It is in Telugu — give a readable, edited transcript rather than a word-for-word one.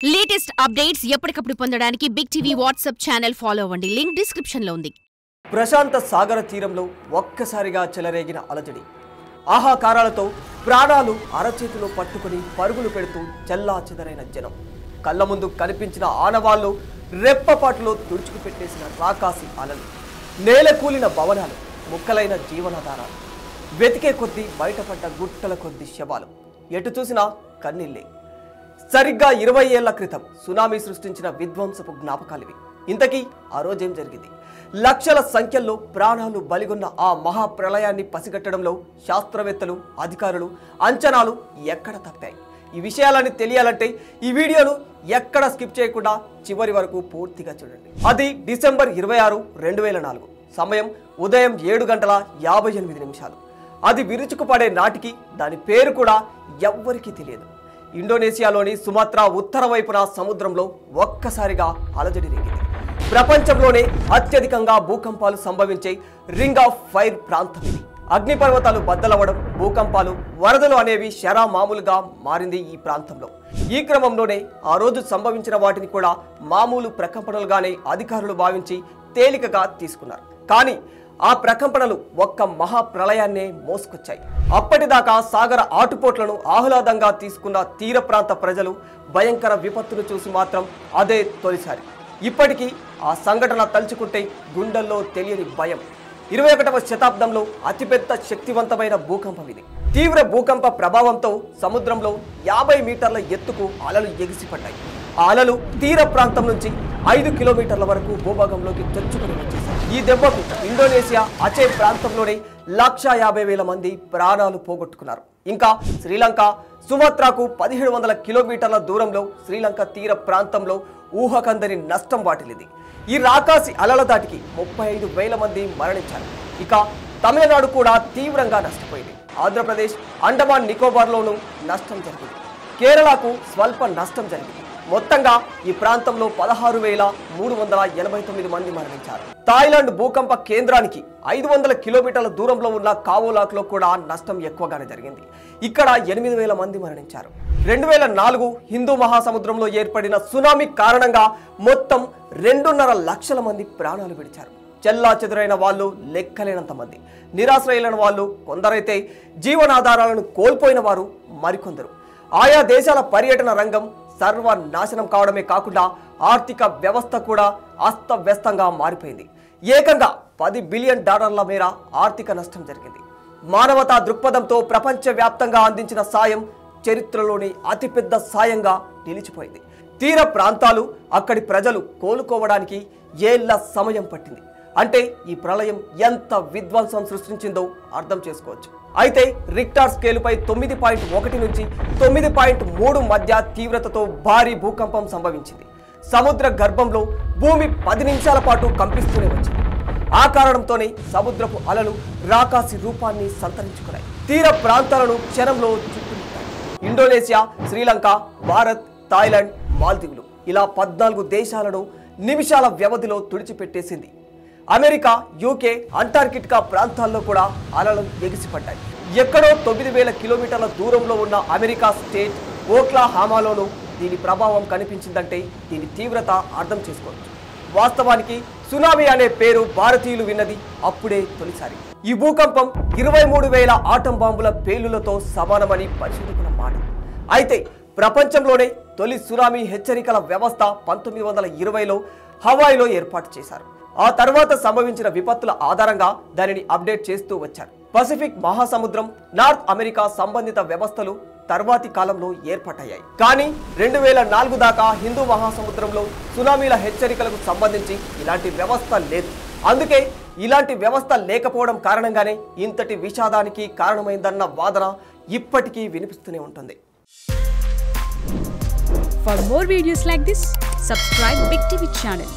లేటెస్ట్ అప్డేట్స్ ఎప్పటికప్పుడు పొందడానికి Big TV WhatsApp channel follow అవ్వండి. లింక్ డిస్క్రిప్షన్ లో ఉంది. ప్రశాంత సాగర తీరంలో ఒక్కసారిగా చెలరేగిన అలజడి. ఆహాకారాలతో ప్రాణాలు అరచేతిలో పట్టుకుని పరుగులు పెడుతూ చెల్లాచెదరైన జనం. కళ్ళ ముందు కనిపించిన ఆనవాళ్లు రెప్పపాటులో తుడుచుకుపెట్టేసిన రాకాసి అలలు, నేలకూలిన భవనాలు, ముక్కలైన జీవనాధారాలు, వెతికే కొద్దీ బయటపడ్డ గుట్టల కొద్ది శవాలు, ఎటు చూసినా కన్నీళ్ళే. సరిగ్గా 20 ఏళ్ల క్రితం సునామీ సృష్టించిన విధ్వంసపు జ్ఞాపకాలివి. ఇంతకీ ఆ రోజేం జరిగింది? లక్షల సంఖ్యలో ప్రాణాలు బలిగొన్న ఆ మహాప్రళయాన్ని పసిగట్టడంలో శాస్త్రవేత్తలు, అధికారులు అంచనాలు ఎక్కడ తప్పాయి? ఈ విషయాలని తెలియాలంటే ఈ వీడియోను ఎక్కడ స్కిప్ చేయకుండా చివరి వరకు పూర్తిగా చూడండి. అది డిసెంబర్ 26, 2004. సమయం ఉదయం 7:58. అది విరుచుకుపడే నాటికి దాని పేరు కూడా ఎవ్వరికీ తెలియదు. ఇండోనేషియాలోని సుమాత్రా ఉత్తర వైపున సముద్రంలో ఒక్కసారిగా అలజడి రేగింది. ప్రపంచంలోనే అత్యధికంగా భూకంపాలు సంభవించే రింగ్ ఆఫ్ ఫైర్ ప్రాంతం ఇది. అగ్నిపర్వతాలు బద్దలవ్వడం, భూకంపాలు, వరదలు అనేవి శరా మామూలుగా మారింది ఈ ప్రాంతంలో. ఈ క్రమంలోనే ఆ రోజు సంభవించిన వాటిని కూడా మామూలు ప్రకంపనలుగానే అధికారులు భావించి తేలికగా తీసుకున్నారు. కానీ ఆ ప్రకంపనలు ఒక్క మహాప్రళయాన్నే మోసుకొచ్చాయి. అప్పటిదాకా సాగర ఆటుపోట్లను ఆహ్లాదంగా తీసుకున్న తీర ప్రాంత ప్రజలు భయంకర విపత్తును చూసి మాత్రం అదే తొలిసారి. ఇప్పటికీ ఆ సంఘటన తలుచుకుంటే గుండెల్లో తెలియని భయం. 21వ శతాబ్దంలో అతిపెద్ద శక్తివంతమైన భూకంపం ఇది. తీవ్ర భూకంప ప్రభావంతో సముద్రంలో 50 మీటర్ల ఎత్తుకు అలలు ఎగిసిపడ్డాయి. ఆ అలలు తీర ప్రాంతం నుంచి 5 కిలోమీటర్ల వరకు భూభాగంలోకి చొచ్చుకుని వచ్చేశాయి. ఈ దెబ్బకు ఇండోనేషియా అచే ప్రాంతంలోనే 1,50,000 మంది ప్రాణాలు పోగొట్టుకున్నారు. ఇంకా శ్రీలంక, సుమాత్రాకు 1700 కిలోమీటర్ల దూరంలో శ్రీలంక తీర ప్రాంతంలో ఊహకందని నష్టం వాటిల్లింది. ఈ రాకాసి అలల దాటికి 35,000 మంది మరణించారు. ఇక తమిళనాడు కూడా తీవ్రంగా నష్టపోయింది. ఆంధ్రప్రదేశ్, అండమాన్ నికోబార్లోనూ నష్టం జరిగింది. కేరళకు స్వల్ప నష్టం జరిగింది. మొత్తంగా ఈ ప్రాంతంలో 16,389 మంది మరణించారు. థాయిలాండ్ భూకంప కేంద్రానికి 500 కిలోమీటర్ల దూరంలో ఉన్న కావోలాక్లో కూడా నష్టం ఎక్కువగానే జరిగింది. ఇక్కడ 8,000 మంది మరణించారు. 2004 హిందూ మహాసముద్రంలో ఏర్పడిన సునామీ కారణంగా మొత్తం 2.5 లక్షల మంది ప్రాణాలు విడిచారు. చెల్లా చెదురైన వాళ్ళు లెక్కలేనంత మంది, నిరాశ్రయులైన వాళ్ళు కొందరైతే జీవనాధారాలను కోల్పోయిన వారు మరికొందరు. ఆయా దేశాల పర్యటన రంగం సర్వనాశనం కావడమే కాకుండా ఆర్థిక వ్యవస్థ కూడా అస్తవ్యస్తంగా మారిపోయింది. ఏకంగా $10 బిలియన్ మేర ఆర్థిక నష్టం జరిగింది. మానవతా దృక్పథంతో ప్రపంచవ్యాప్తంగా అందించిన సాయం చరిత్రలోని అతిపెద్ద సాయంగా నిలిచిపోయింది. తీర ప్రాంతాలు, అక్కడి ప్రజలు కోలుకోవడానికి ఏళ్ల సమయం పట్టింది. అంటే ఈ ప్రళయం ఎంత విధ్వంసం సృష్టించిందో అర్థం చేసుకోవచ్చు. అయితే రిక్టార్ స్కేలుపై 9.1 నుంచి 9.3 మధ్య తీవ్రతతో భారీ భూకంపం సంభవించింది. సముద్ర గర్భంలో భూమి 10 నిమిషాల పాటు కంపిస్తూనే వచ్చింది. ఆ కారణంతోనే సముద్రపు అలలు రాకాసి రూపాన్ని సంతరించుకున్నాయి. తీర ప్రాంతాలను క్షణంలో చుట్టుముట్టాయి. ఇండోనేషియా, శ్రీలంక, భారత్, థాయిలాండ్, మాల్దీవులు ఇలా 14 దేశాలను నిమిషాల వ్యవధిలో తుడిచిపెట్టేసింది. అమెరికా, యూకే, అంటార్కిటికా ప్రాంతాల్లో కూడా అలలు ఎగిసిపడ్డాయి. ఎక్కడో 9,000 కిలోమీటర్ల దూరంలో ఉన్న అమెరికా స్టేట్ ఓక్లాహామాలోనూ దీని ప్రభావం కనిపించిందంటే దీని తీవ్రత అర్థం చేసుకోవచ్చు. వాస్తవానికి సునామీ అనే పేరు భారతీయులు విన్నది అప్పుడే తొలిసారి. ఈ భూకంపం 23,000 ఆటం బాంబుల పేలులతో సమానమని పరిశోధకుల మాట. అయితే ప్రపంచంలోనే తొలి సునామీ హెచ్చరికల వ్యవస్థ 1920లో హవాయిలో ఏర్పాటు చేశారు. ఆ తర్వాత సంభవించిన విపత్తుల ఆధారంగా దానిని అప్డేట్ చేస్తూ వచ్చారు. పసిఫిక్ మహాసముద్రం, నార్త్ అమెరికా సంబంధిత వ్యవస్థలు తర్వాతి కాలంలో ఏర్పాటయ్యాయి. కానీ 2004 దాకా హిందూ మహాసముద్రంలో సునామీల హెచ్చరికలకు సంబంధించి ఇలాంటి వ్యవస్థ లేదు. అందుకే ఇలాంటి వ్యవస్థ లేకపోవడం కారణంగానే ఇంతటి విషాదానికి కారణమైందన్న వాదన ఇప్పటికీ వినిపిస్తూనే ఉంటుంది. For more videos like this, subscribe Big TV channel.